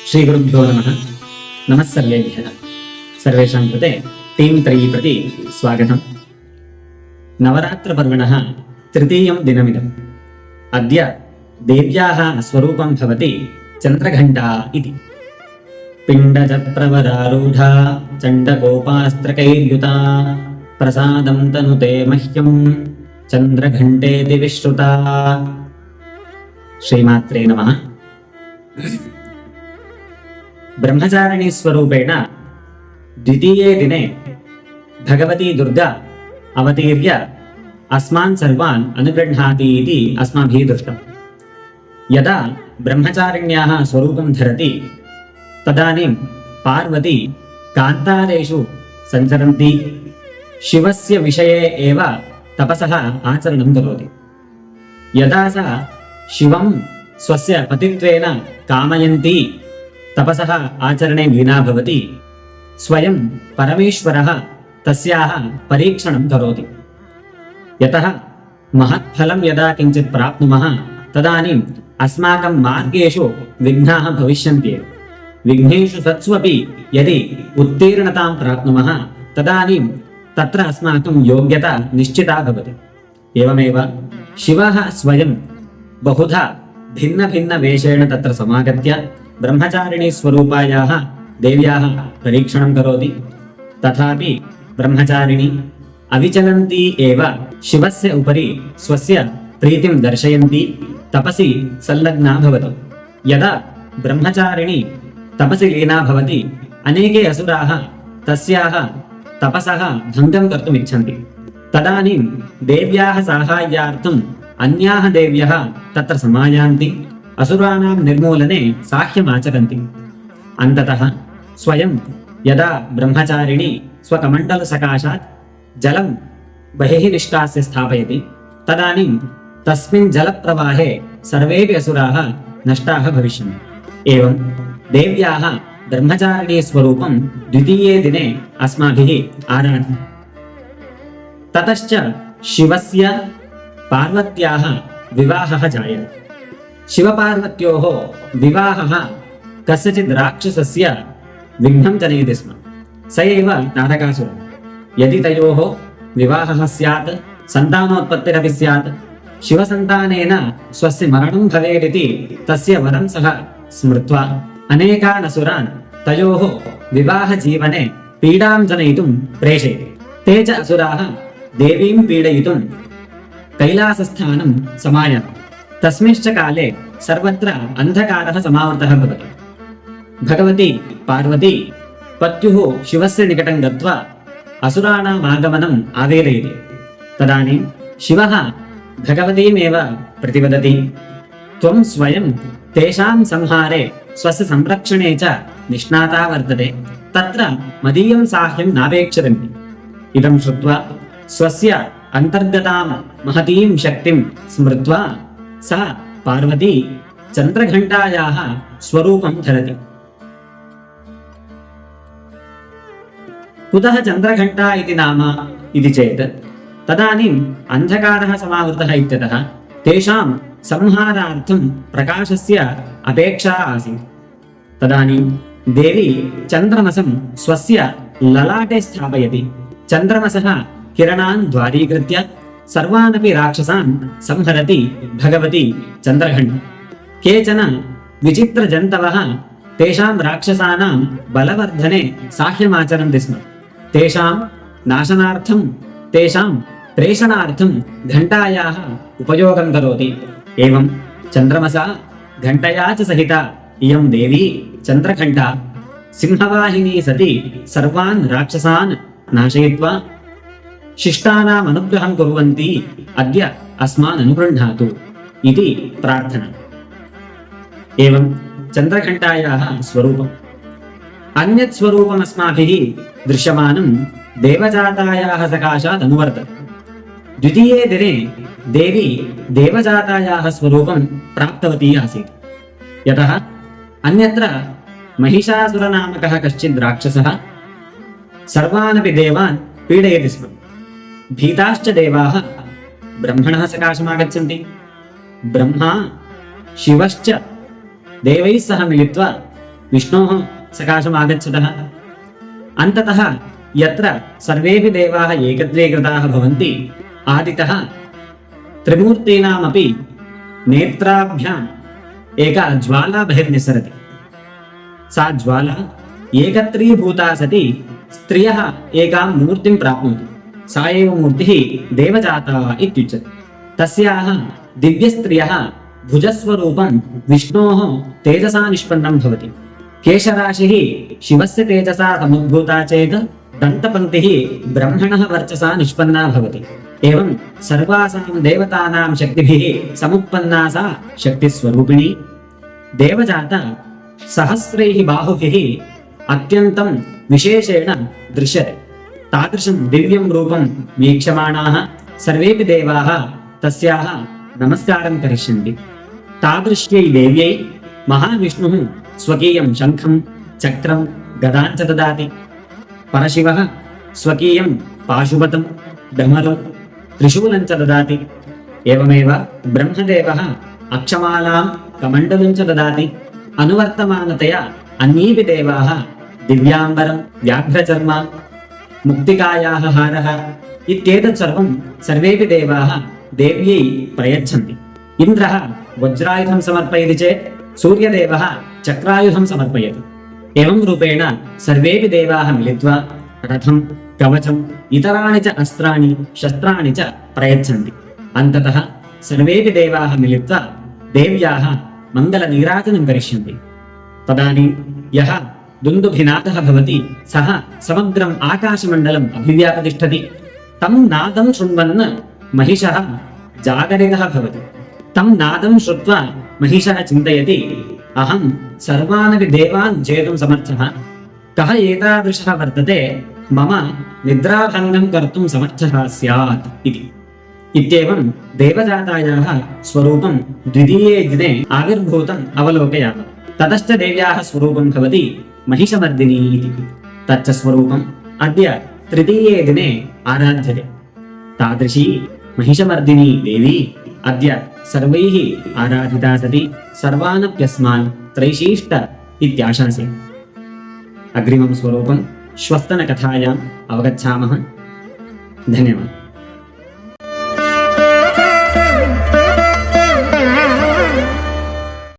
श्रीगुरुभ्यो नमः। नमः सर्वेभ्यः। सर्वेषां कृते टीम् 3 प्रति स्वागतम्। नवरात्रपर्वणः तृतीयं दिनमिदम्। अद्य देव्याः स्वरूपं भवति चन्द्रघण्टा इति। पिण्डजप्रवरारूढा चण्डकोपास्त्रकैर्युता प्रसादं तनुते मह्यं चन्द्रघण्टेति विश्रुता। श्रीमात्रे नमः। ब्रह्मचारिणी स्वरूपेण द्वितीये दिने भगवती दुर्गा अवतीर्य अस्मान् सर्वान् अनुगृह्णाति इति अस्माभिः दृष्टम्। यदा ब्रह्मचारिण्याः स्वरूपं धरति तदानीं पार्वती कान्तारेषु सञ्चरन्ती शिवस्य विषये एव तपसः आचरणं करोति। यदा सा शिवं स्वस्य पतित्वेन कामयन्ती तपसः आचरणे लीना भवति, स्वयं परमेश्वरः तस्याः परीक्षणं करोति। यतः महत्फलं यदा किञ्चित् प्राप्नुमः तदानीम् अस्माकं मार्गेषु विघ्नाः भविष्यन्ति। विघ्नेषु सत्स्वपि यदि उत्तीर्णतां प्राप्नुमः तदानीं तत्र अस्माकं योग्यता निश्चिता भवति। एवमेव शिवः स्वयं बहुधा भिन्नभिन्नवेषेण तत्र समागत्य ब्रह्मचारिणी स्वरूपायाः देव्याः परीक्षणं करोति। तथापि ब्रह्मचारिणी अविचलन्ती एव शिवस्य उपरि स्वस्य प्रीतिं दर्शयन्ती तपसि संलग्ना भवति। यदा ब्रह्मचारिणी तपसि लीना भवति, अनेके असुराः तस्याः तपसः भङ्गं कर्तुम् इच्छन्ति। तदानीं देव्याः साहाय्यार्थम् अन्याः देव्यः तत्र समायान्ति, असुराणां निर्मूलने साह्यमाचरन्ति। अन्ततः स्वयं यदा ब्रह्मचारिणी स्वकमण्डलसकाशात् जलं बहिः निष्कास्य स्थापयति तदानीं तस्मिन् जलप्रवाहे सर्वेपि असुराः नष्टाः भविष्यन्ति। एवं देव्याः ब्रह्मचारिणी स्वरूपं द्वितीये दिने अस्माभिः आराधनं। ततश्च शिवस्य पार्वत्याः विवाहः जायते। शिवपार्वत्योः विवाहः कस्यचित् राक्षसस्य विघ्नं जनयति स्म। स एव तारकासुरः। यदि तयोः विवाहः स्यात्, सन्तानोत्पत्तिरपि स्यात्, शिवसन्तानेन स्वस्य मरणं भवेदिति तस्य वरं सः स्मृत्वा अनेकान् असुरान् तयोः विवाहजीवने पीडां जनयितुं प्रेषयति। ते च असुराः देवीं पीडयितुं कैलासस्थानं समायान्ति। तस्मिंश्च काले सर्वत्र अन्धकारः समावृतः भवति। भगवती पार्वती पत्युः शिवस्य निकटं गत्वा असुराणाम् आगमनम् आवेदयति। तदानीं शिवः भगवतीमेव प्रतिवदति, त्वं स्वयं तेषां संहारे स्वस्य संरक्षणे च निष्णाता वर्तते, तत्र मदीयं साहाय्यं नापेक्षते। इदं श्रुत्वा स्वस्य अन्तर्गतां महतीं शक्तिं स्मृत्वा सा पार्वती चन्द्रघण्टायाः स्वरूपं धरति। कुतः चन्द्रघण्टा इति नाम इति चेत् तदानीम् अन्धकारः समावृतः इत्यतः तेषां संहारार्थं प्रकाशस्य अपेक्षा आसीत्। तदानीं देवी चन्द्रमसं स्वस्य ललाटे स्थापयति। चन्द्रमसः किरणान् द्वारीकृत्य सर्वानपि राक्षसान् संहरति भगवती चन्द्रघण्टा। केचन विचित्रजन्तवः तेषां राक्षसानां बलवर्धने साह्यमाचरन्ति स्म। तेषां नाशनार्थं, तेषां प्रेषणार्थं घण्टायाः उपयोगं करोति। एवं चन्द्रमसा घण्टया च सहिता इयं देवी चन्द्रघण्टा सिंहवाहिनी सति सर्वान् राक्षसान् नाशयित्वा शिष्टानाम् अनुग्रहं कुर्वन्ती अद्य अस्मान् अनुगृह्णातु इति प्रार्थना। एवं चन्द्रघण्टायाः स्वरूपम्। अन्यत् स्वरूपम् अस्माभिः दृश्यमानं देवजातायाः सकाशात् अनुवर्तते। द्वितीये दिने देवी देवजातायाः स्वरूपं प्राप्तवती आसीत्। यतः अन्यत्र महिषासुरनामकः कश्चित् राक्षसः सर्वानपि देवान् पीडयति स्म। भीताश्च देवाः ब्रह्मणः सकाशमागच्छन्ति। ब्रह्मा शिवश्च देवैः सह मिलित्वा विष्णोः सकाशम् आगच्छतः। अन्ततः यत्र सर्वेऽपि देवाः एकत्रीकृताः भवन्ति, आदितः त्रिमूर्तीनामपि नेत्राभ्याम् एका ज्वाला बहिर्निसरति। सा ज्वाला एकत्रीभूता सति स्त्रियः एकां मूर्तिं प्राप्नोति। सा एव मूर्तिः देवजाता इत्युच्यते। तस्याः दिव्यस्त्रियः भुजस्वरूपं विष्णोः तेजसा निष्पन्नं भवति। केशराशिः शिवस्य तेजसा समुद्भूता चेत् दन्तपङ्क्तिः ब्रह्मणः वर्चसा निष्पन्ना भवति। एवं सर्वासां देवतानां शक्तिभिः समुत्पन्ना सा शक्तिस्वरूपिणी देवजाता सहस्रैः बाहुभिः अत्यन्तं विशेषेण दृश्यते। तादृशं दिव्यं रूपं वीक्षमाणाः सर्वेपि देवाः तस्याः नमस्कारं करिष्यन्ति। तादृश्यै देव्यै महाविष्णुः स्वकीयं शङ्खं चक्रं गदां च ददाति। परशिवः स्वकीयं पाशुपतं डमरुं त्रिशूलं च ददाति। एवमेव ब्रह्मदेवः अक्षमालां कमण्डलुं च ददाति। अनुवर्तमानतया अन्येऽपि देवाः दिव्याम्बरं व्याघ्रचर्म मुक्तिकायाः हारः इत्येतत् सर्वं सर्वेऽपि देवाः देव्यै प्रयच्छन्ति। इन्द्रः वज्रायुधं समर्पयति चेत् सूर्यदेवः चक्रायुधं समर्पयति। एवं रूपेण सर्वेऽपि देवाः मिलित्वा रथं कवचम् इतराणि च अस्त्राणि शस्त्राणि च प्रयच्छन्ति। अन्ततः सर्वेऽपि देवाः मिलित्वा देव्याः मङ्गलनीराजनं करिष्यन्ति। तदानीं यः दुन्दुभिनादः भवति सः समग्रम् आकाशमण्डलम् अभिव्यापतिष्ठति। तं नादं शृण्वन् महिषः जागरितः भवति। तं नादं श्रुत्वा महिषः चिन्तयति, अहं सर्वानपि देवान् जेतुं समर्थः। कः एतादृशः वर्तते मम निद्राभङ्गं कर्तुं समर्थः स्यात् इति। इत्येवं देवजातायाः स्वरूपं द्वितीये दिने आविर्भूतम् अवलोकयामः। ततश्च देव्याः स्वरूपं भवति महिषमर्दिनी इति। तच्च स्वरूपम् अद्य तृतीये दिने आराध्यते। तादृशी महिषमर्दिनी देवी अद्य सर्वैः आराधिता सति सर्वानप्यस्मान् त्रैशीष्ट इत्याशासे। अग्रिमं स्वरूपं श्वस्तनकथायाम् अवगच्छामः। धन्यवादः।